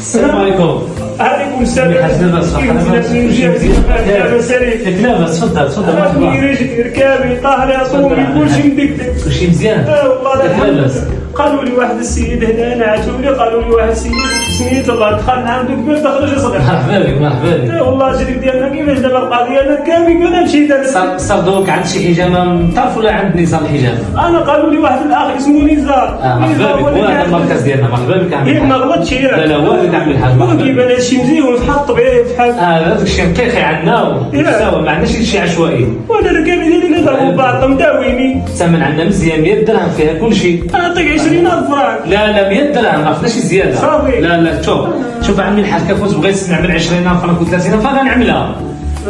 السلام عليكم. عليكم السلام. كيف لاباس؟ تفضل تفضل. راسي رجلي ركابي طاهري طومي كلشي مدكدك. كلشي مزيان؟ والله كيف الحمد. لاباس؟ قالوا لي واحد السيد هنا نعتوا لي، قالوا لي واحد السيد سميتو الله دخل عنده قبل تخرج صغير. مرحبا بك مرحبا بك. والله جريك ديالنا كيفاش دابا القضيه انا ركابي انا مشيت انا. صار دوك عند شي حجامه مطرف ولا عند نزار الحجامه؟ انا قالوا لي واحد الاخ اسمه نزار. مرحبا بك، هو هذا المركز ديالنا. مرحبا بك عمي. ما غلطش لا لا هو اللي كيعمل الحاج. مرحبا كيبان هادشي مزيون تحط به بحال هذاك الشيء مكيخي عندنا ومستوى، ما عندناش شي عشوائي. وانا ركابي ديالي كضربوا بعض مداويني. الثمن عندنا مزيان 100 درهم فيها كل شيء. نعطيك 20,000 فرانك. لا لا 100 درهم ما عرفناش زياده. صافي. لا لا شوف عمي الحاج كفوت بغيت نعمل 20,000 فرانك و 30,000 غنعملها.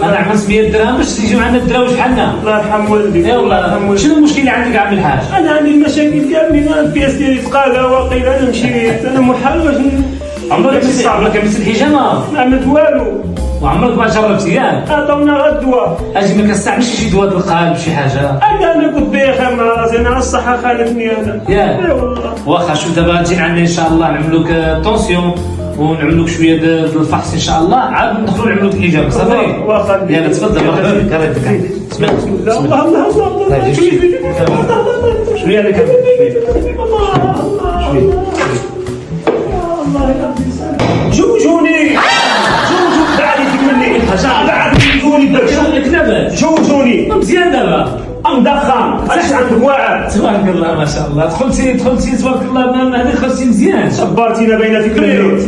انا عملت 100 درهم باش يجيو عندنا الدراوش بحالنا. الله يرحم والديك. اي والله. شنو المشكل اللي عندك عمي الحاج؟ انا عندي المشاكل ديالي، انا البياس ديالي ثقاله واقيل، انا مشيت انا محال باش عمرك لبست الحجامه؟ ما عملت والو. وعمرك ما جربت ياك؟ عطاونا غير الدواء. اجي ما كنستعملش شي دواء القلب شي حاجه؟ انا كنت بخير مع راسي، انا على الصحه خانتني انا. ياك؟ اي والله. واخا شوف دابا تجي عندنا ان شاء الله نعملوا لك طونسيون ونعملوا لك شويه د الفحص ان شاء الله، عاد ندخلوا نعملوا لك الحجامه صافي؟ واخا يلا تفضل مرحبا بك. راه بسم الله بسم الله. الله الله الله الله شويه هذاك جوجوني بعد مني بعد جوجوني جوجوني مزيان دابا مدخن علاش عندك واعر تبارك الله ما شاء الله. دخلتي تبارك الله. هذيك خرجتي مزيان. صبرتينا بين في كل ليل.